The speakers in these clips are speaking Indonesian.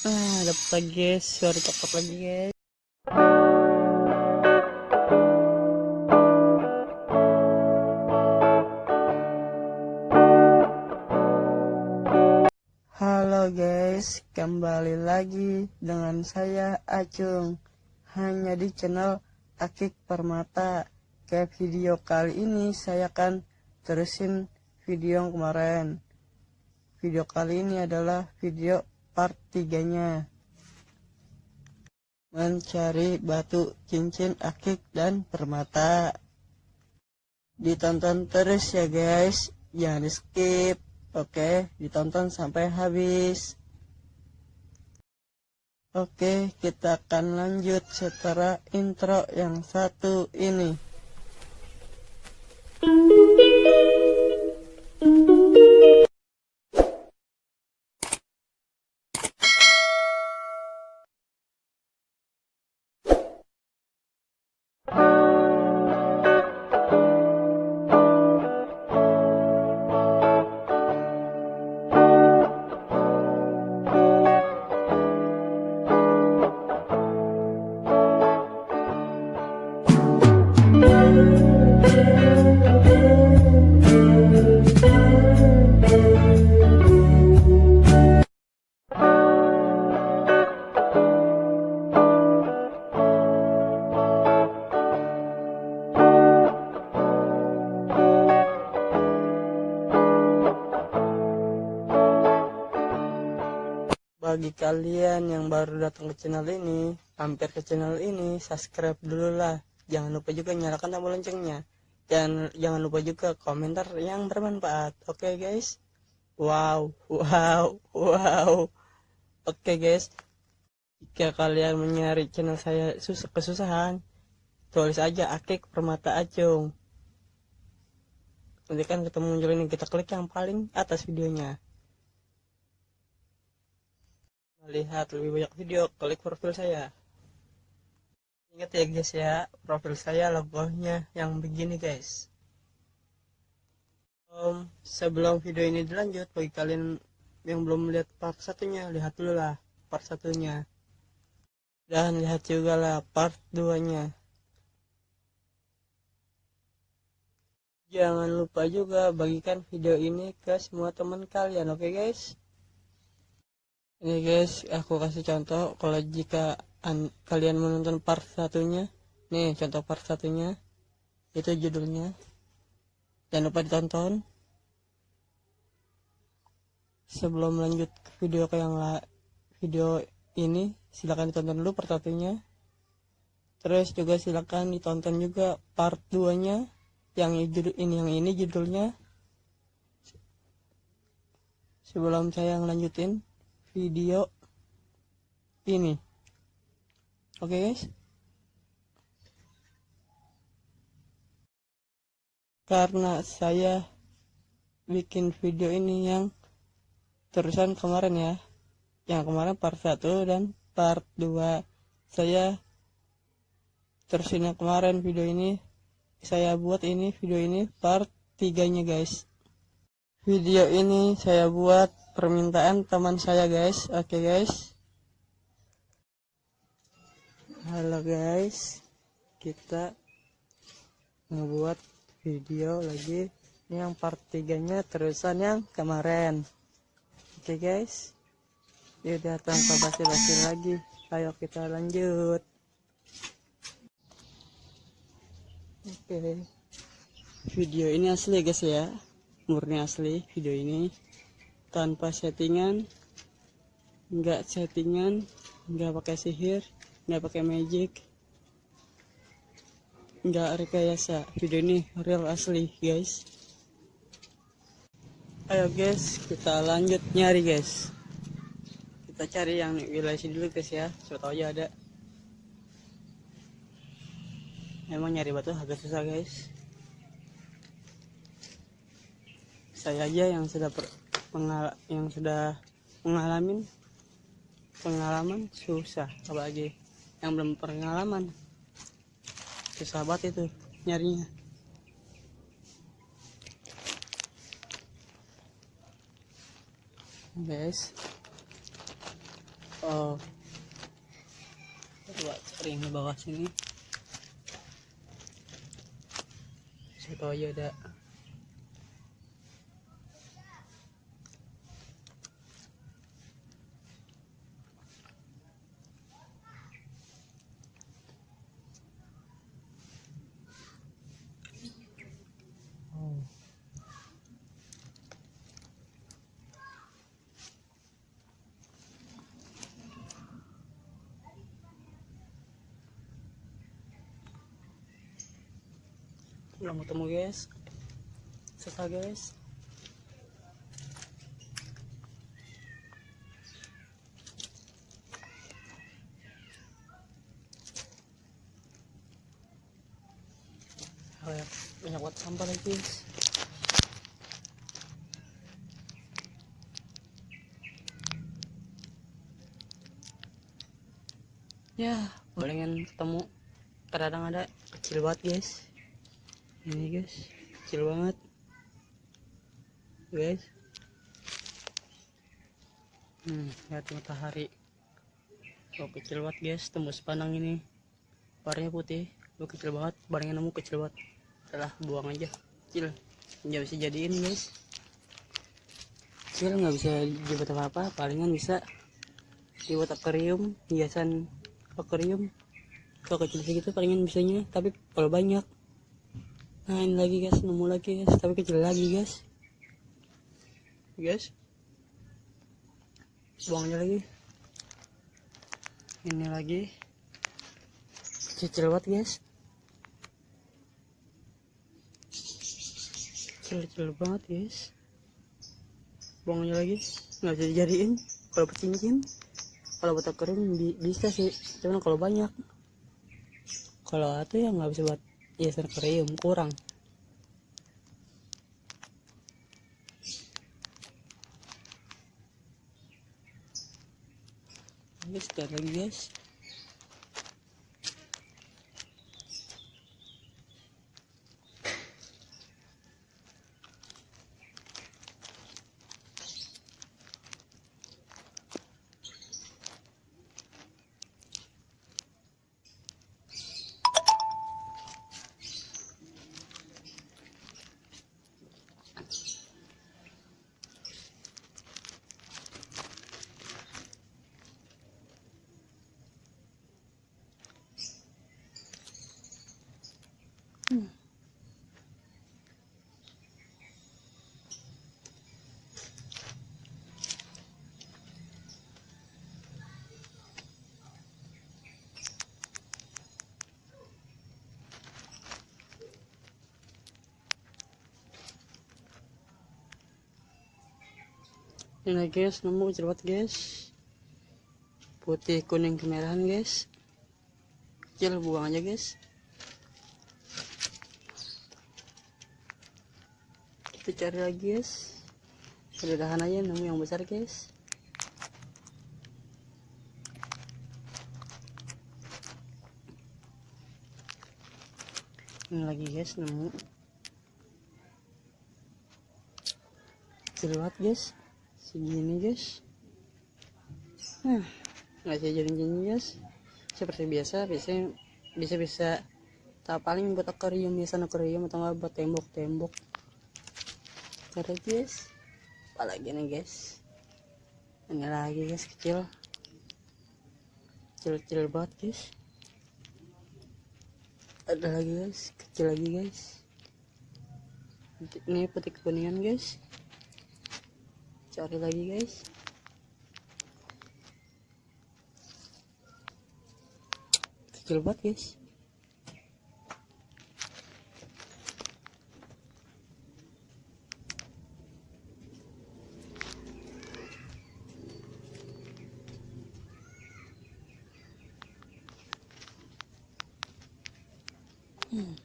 Dapat lagi guys, suara coklat lagi guys. Halo guys, kembali lagi dengan saya Acung, hanya di channel Akik Permata. Ke video kali ini saya akan terusin video yang kemarin. Video kali ini adalah video part 3-nya, mencari batu cincin akik dan permata. Ditonton terus ya guys, jangan di skip. Oke, ditonton sampai habis. Oke, kita akan lanjut setelah intro yang satu ini. Bagi kalian yang baru datang ke channel ini, hampir ke channel ini, subscribe dulu lah. Jangan lupa juga nyalakan tombol loncengnya. Dan jangan lupa juga komentar yang bermanfaat. Oke guys? Wow. Oke guys, jika kalian mencari channel saya kesusahan, tulis aja Akik Permata Acung. Nanti kan ketemu muncul ini, kita klik yang paling atas videonya. Lihat lebih banyak video, klik profil saya. Ingat ya guys ya, profil saya logonya yang begini guys. Sebelum video ini dilanjut, bagi kalian yang belum lihat part satunya, lihat dulu lah part satunya. Dan lihat juga lah part 2-nya. Jangan lupa juga bagikan video ini ke semua teman kalian, oke guys? Ini guys, aku kasih contoh kalau jika kalian menonton part satunya. Nih contoh part satunya, itu judulnya. Jangan lupa ditonton. Sebelum lanjut ke video video ini, silakan ditonton dulu part satunya. Terus juga silakan ditonton juga part 2-nya yang ini judulnya. Sebelum saya ngelanjutin video ini. Oke guys? Karena saya bikin video ini yang terusan kemarin ya. Yang kemarin part 1 dan part 2. Saya terusin yang kemarin video ini. Saya buat ini video ini part 3-nya guys. Video ini saya buat permintaan teman saya guys. Oke guys. Halo guys, kita ngebuat video lagi. Ini yang part 3-nya terusan yang kemarin. Oke guys, udah tanpa basi-basi lagi, ayo kita lanjut. Oke, video ini asli guys ya, murni asli video ini, tanpa settingan, nggak pakai sihir, nggak pakai magic, nggak rekayasa. Video ini real asli guys. Ayo guys, kita lanjut nyari guys. Kita cari yang wilayah sini dulu guys ya, siapa tahu aja ada. Emang nyari batu agak susah guys. Saya aja yang sudah pengalaman susah, apalagi yang belum pengalaman, susah banget itu nyarinya. Guys, Oh, coba cari yang di bawah sini. Saya tahu aja ada. Oh. Belum ketemu guys, susah guys. Oh ya, banyak banget sampah lagi guys. Ya, palingan ketemu. Kadang ada kecil banget guys. Ini guys, kecil banget guys. Lihat matahari. Oh, kecil banget guys, tembus pandang ini. Warnanya putih, kecil banget. Barangnya nemu kecil banget. Udah buang aja, kecil. Nggak bisa jadiin guys. Kecil nggak bisa dibuat apa-apa. Palingan bisa dibuat akuarium, hiasan akuarium. Kalau kecil segitu palingan bisanya, tapi kalau banyak. Nah ini lagi guys, nemu lagi guys, tapi kecil lagi guys. Buang aja lagi. Ini lagi kecil banget guys, kecil banget guys. Buang aja lagi, nggak bisa dijadiin. Kalau cincin, kalau buat akuarium bisa sih, cuman kalau banyak, kalau itu ya nggak bisa buat hiasan akuarium, kurang. Guys, lihat lagi guys. Ini guys, nemu kecil banget guys, putih kuning kemerahan guys, kecil. Buang aja guys. Kita cari lagi guys, mudah-mudahan aja nemu yang besar guys. Ini lagi guys, nemu kecil banget guys, segini guys. Nggak bisa jadi guys, seperti biasa. Biasanya bisa tak paling buat akuarium, hiasan akuarium, atau nggak buat tembok cara guys. Apalagi nih guys, ini lagi guys, kecil banget guys. Ada lagi guys, kecil lagi guys. Ini putih kekuningan guys, cari lagi guys. Kecil banget guys.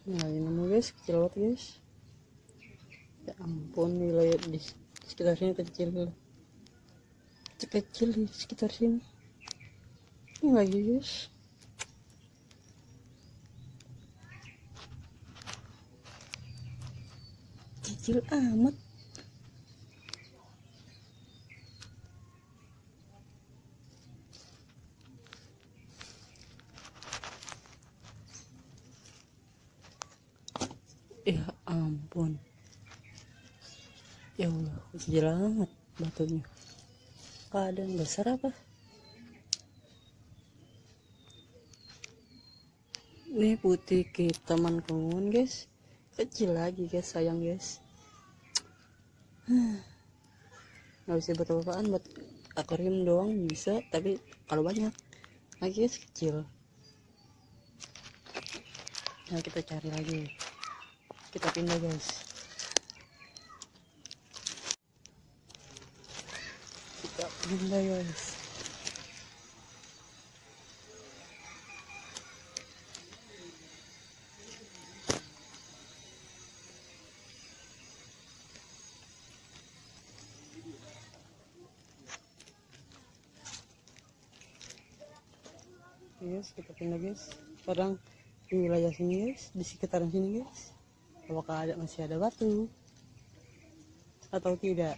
Nah ini nemu guys, kecil banget guys. Ya ampun, wilayah di sekitar sini kecil di sekitar sini. Ini lagi guys, kecil amat. kecil amat batunya, kadang besar apa. Ini putih teman kebun guys, kecil lagi guys, sayang guys. Nggak bisa buat apa-apaan, buat akuarium doang bisa, tapi kalau banyak lagi guys kecil. Nah kita cari lagi, kita pindah guys, kita pindah guys. Guys, kita pindah guys. Sekarang di wilayah sini guys, di sekitaran sini guys, apakah masih ada batu atau tidak.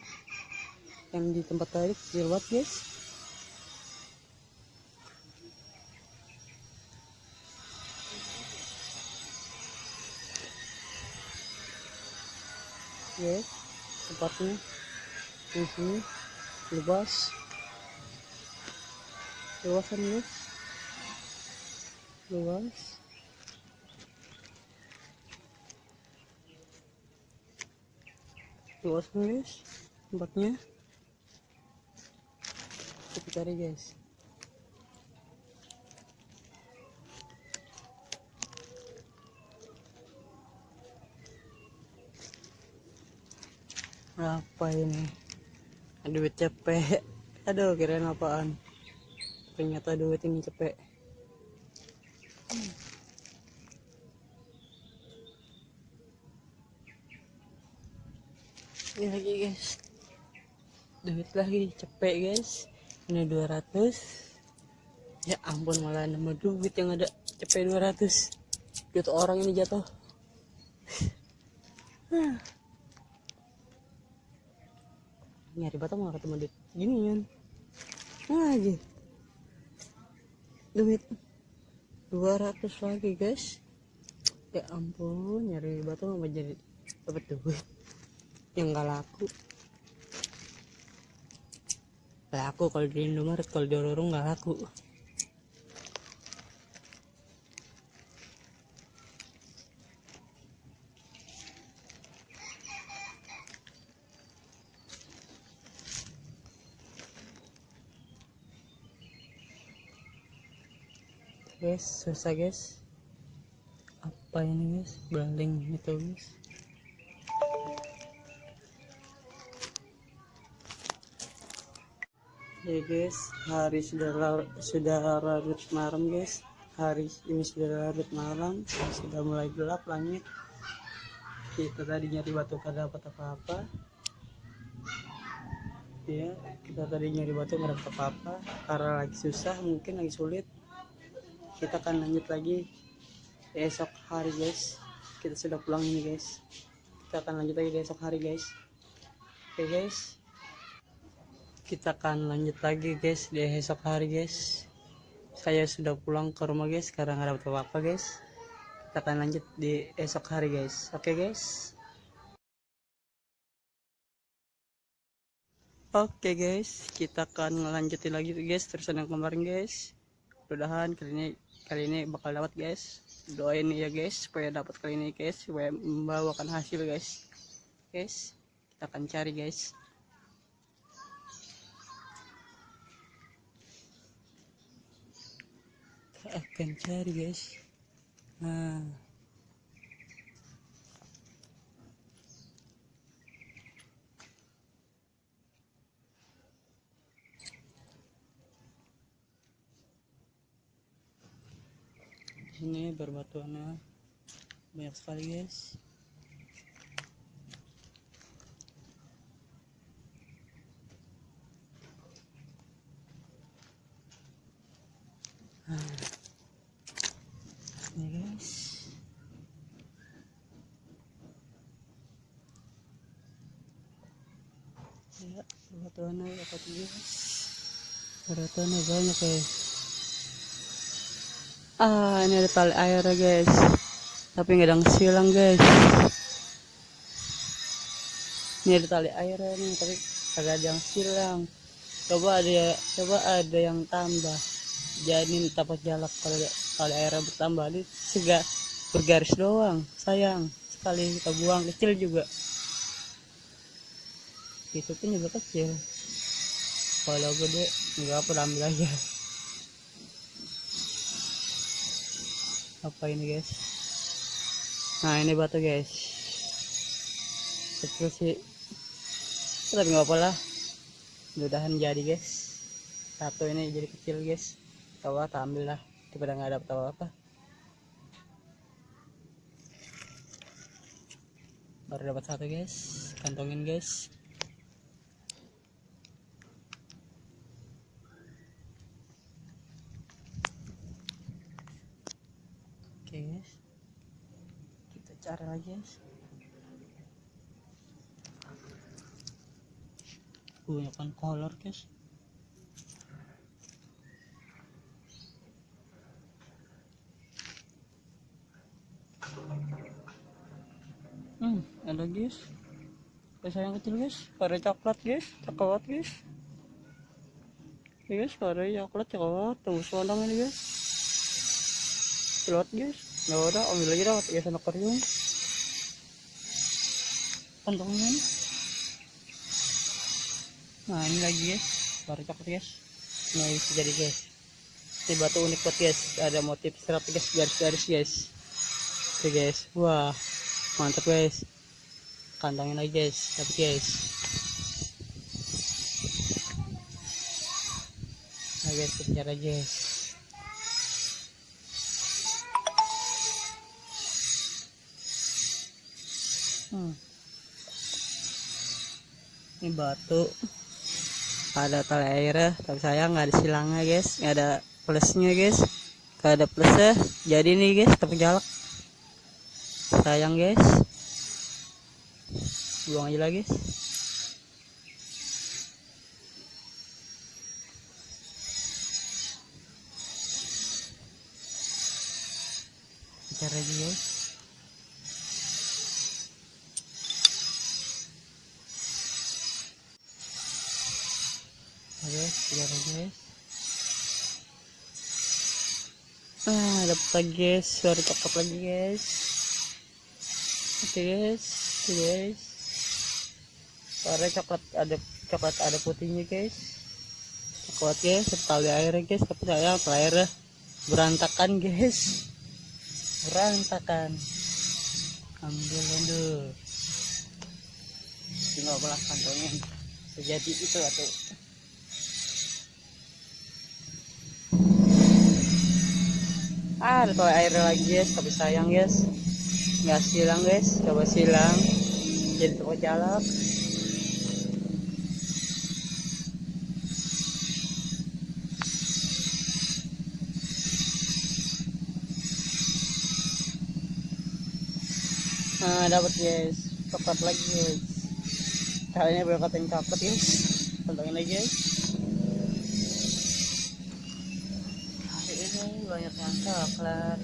Yang di tempat tadi kecil banget guys. Guys, tempatnya di sini luas, luasan guys, luas. Luas guys tempatnya, kita cari guys. Apa ini? Duit cepek. Aduh, kirain apaan, ternyata duit ini cepek. Ini lagi guys, duit lagi cepet guys. Ini 200. Ya ampun, malah nama duit yang ada cepet 200. Duit orang ini jatuh. Nyari batu malah ketemu duit ginian lagi. Duit 200 lagi guys. Ya ampun, nyari batu mau jadi dapat duit yang gak laku. Laku kalau di Indomaret, kalau di Ororo nggak laku. Guys, susah guys. Apa ini guys, blanding itu guys. Ya guys, hari sudah larut malam guys. Hari ini sudah larut malam, sudah mulai gelap langit. Kita tadi nyari batu kada dapat apa-apa. Ya, kita tadi nyari batu nggak dapat apa-apa karena lagi susah, mungkin lagi sulit. Kita akan lanjut lagi esok hari guys. Kita sudah pulang ini guys, kita akan lanjut lagi di esok hari guys. Oke guys, kita akan lanjut lagi guys di esok hari guys. Saya sudah pulang ke rumah guys, sekarang nggak dapat apa-apa guys. Kita akan lanjut di esok hari guys. Oke guys. Oke guys, kita akan lanjutin lagi guys terusan yang kemarin guys. Mudah-mudahan kali ini bakal dapat guys. Doain ya guys supaya dapat kali ini guys, supaya membawakan hasil guys. Guys, kita akan cari guys. Kita akan cari guys. Nah, ini berbatuannya banyak sekali guys. Ini guys, ya berbatuannya dapat guys. Berbatuannya banyak guys. Ini ada tali air guys, tapi nggak ada silang guys. Ini ada tali air nih, tapi kagak ada yang silang. Coba ada yang tambah. Jadi tapak jalak, kalau tali airnya bertambah ini sega bergaris doang. Sayang sekali kita buang, kecil juga. Itu pun juga kecil. Kalau gede nggak apa, ambil aja. Apa ini guys? Nah ini batu guys, kecil sih tapi nggak apa lah, mudah-mudahan jadi guys. Satu ini jadi kecil guys, coba kita ambil lah daripada nggak ada apa-apa. Baru dapat satu guys, kantongin guys. Oke guys, kita cari lagi guys. Kebanyakan kolor guys. Ada guys, yang kecil guys, warna coklat guys, coklat guys. Ini guys, warna coklat coklat, tembus pandang ini guys. Celot guys, nggak ada, ambil lagi dah, ya sana akuarium. Kantongnya nih. Nah ini lagi guys, baru coklat guys. Nah bisa jadi guys. Ini batu unik banget guys, ada motif serat guys, garis-garis guys. Oke guys, wah mantap guys. Kantongin lagi guys, tapi guys. Nah guys, kita cari guys. Ini batu, ada tali airnya, tapi sayang nggak ada silangnya guys, nggak ada plusnya guys. Kalau ada plusnya jadi nih guys, tapi jalak. Sayang guys, buang aja lagi guys. Cari lagi guys. Oke, cari guys. Dapat lagi guys, suara coklat lagi guys. Oke guys, guys. Suara coklat ada putihnya guys. Coklat guys, tali airnya guys, tapi saya airnya berantakan guys. Berantakan. Ambil dulu. Tinggal belah kantongin. Sejati itu atau ada tali air lagi guys, tapi sayang guys, nggak silang guys. Coba silang, jadi toko jalak. Nah dapat guys, coklat lagi guys. Kali ini berkat yang coklat guys, pantengin lagi guys. Kali ini banyak yang coklat.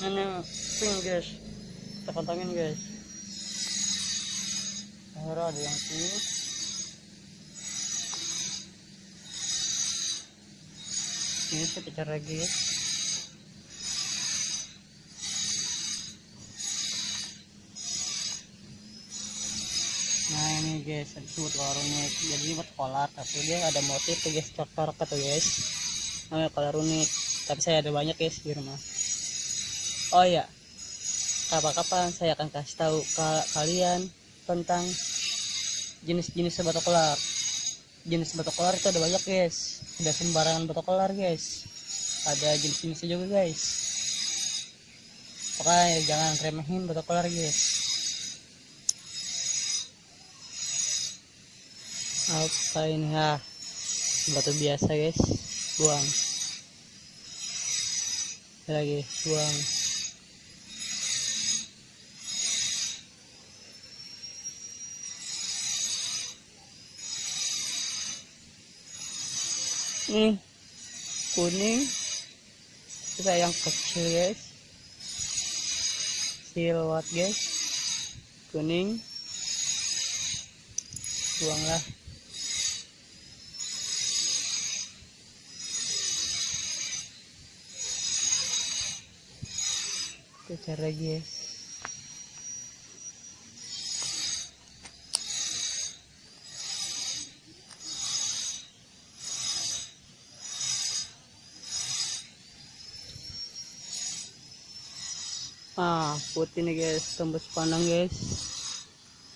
Ini pink guys, kita pantengin guys. Akhirnya ada yang pink. Ini kita cari lagi guys. Nah ini guys, disebut unik. Jadi ini buat kolar, tapi dia ada motif tuh guys, cokor tuh guys. Namanya kolar unik, tapi saya ada banyak guys di rumah. Oh ya, kapan-kapan saya akan kasih tahu ke kalian tentang jenis-jenis batu kolar. Jenis batu kolar itu ada banyak guys, tidak sembarangan batu kolar guys, ada jenis-jenisnya juga guys. Pokoknya jangan remehin batu kolar guys. Apa ini ya, batu biasa guys, buang lagi, buang. kuning, kita yang kecil guys, silwat guys, kuning, buanglah. Itu cara guys. Putih nih guys, tembus pandang guys,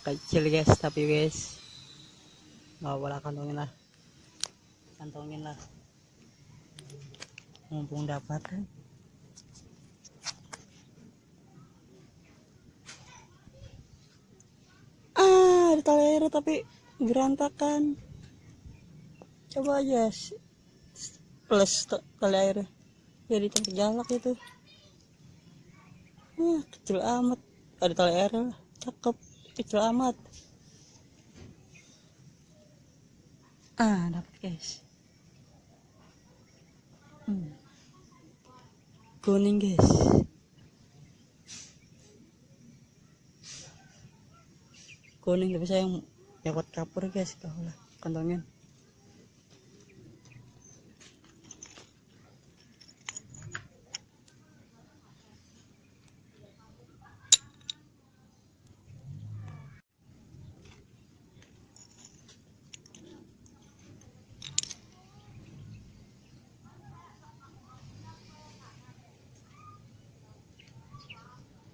kecil guys, tapi guys nggak boleh, kantongin lah mumpung dapat kan. Ada tali air tapi berantakan. Coba aja plus tali air jadi terjalak itu. Kecil amat, ada tali air lah, cakep, kecil amat. Dapat guys. Kuning guys. Kuning tapi saya yang dapat kapur guys, kalau kantongin.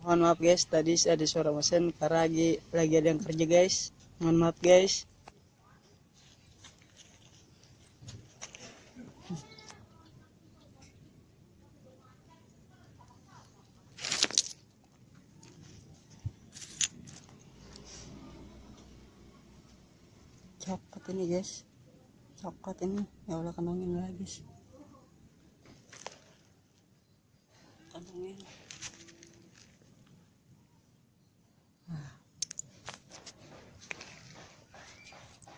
Mohon maaf guys, tadi ada suara mesin karena lagi ada yang kerja guys. Mohon maaf guys. Coklat ini guys, coklat ini, ya Allah, kantongin lagi guys, kantongin.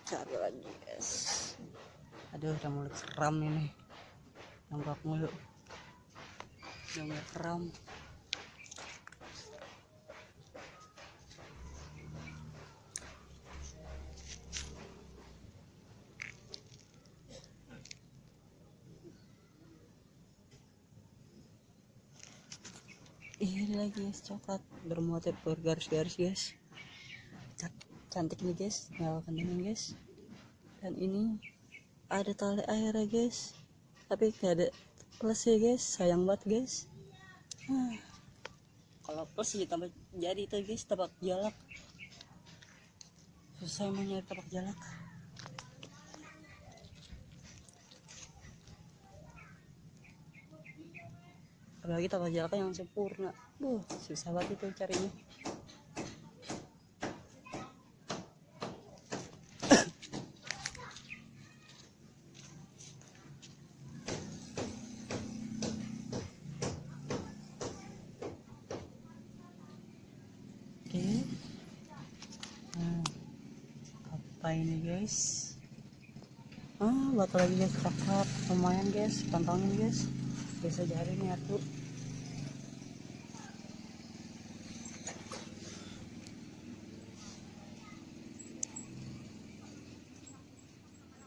Cari lagi guys. Aduh, udah mulai keram ini, nambah mulu, udah mulai keram. Ini lagi guys, coklat bermotif bergaris-garis guys, cantik nih guys, nyalakan ini guys. Dan ini ada tali air guys, tapi gak ada plus ya guys, sayang banget guys. Kalau plus ya tambah jadi itu guys, tapak jalak. Susah emang nyari tapak jalak. Apalagi tapak jalak yang sempurna, susah banget itu carinya. Oke. Apa ini guys? Batu lagi guys, coklat lumayan guys, pantangin guys, bisa jari nih atuh.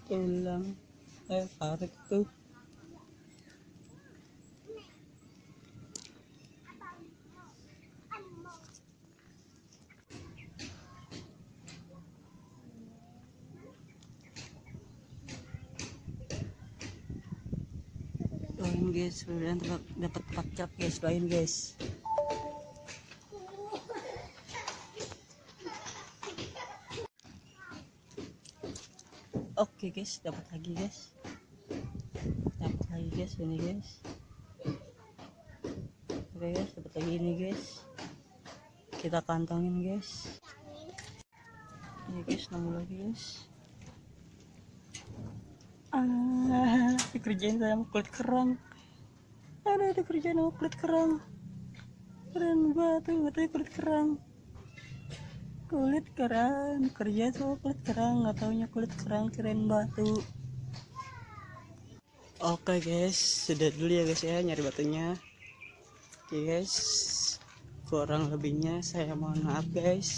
Tulang tarik tuh. Doain guys, udah dapat 4 cap guys, doain guys. Oke guys, dapat lagi guys, ini guys. Oke guys, dapat lagi ini guys, kita kantongin guys. Ini guys, nemu lagi guys. Dikerjain sama kulit kerang. Ada dikerjain sama kulit kerang, keren banget tuh kulit kerang. Kerja sama kulit kerang, nggak taunya kulit kerang keren batu. Oke guys, sudah dulu ya guys ya nyari batunya. Oke guys, kurang lebihnya saya mohon maaf guys.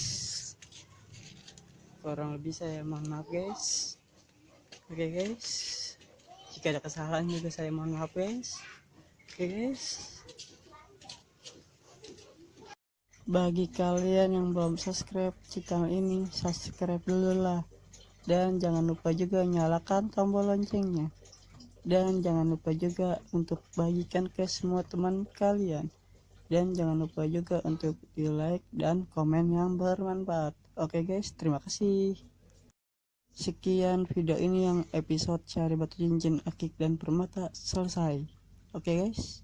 Oke guys, jika ada kesalahan juga saya mohon maaf guys. Oke guys, bagi kalian yang belum subscribe channel ini, subscribe dulu lah. Dan jangan lupa juga nyalakan tombol loncengnya. Dan jangan lupa juga untuk bagikan ke semua teman kalian. Dan jangan lupa juga untuk di like dan komen yang bermanfaat. Oke guys, terima kasih. Sekian video ini yang episode cari batu cincin akik dan permata selesai. Oke guys.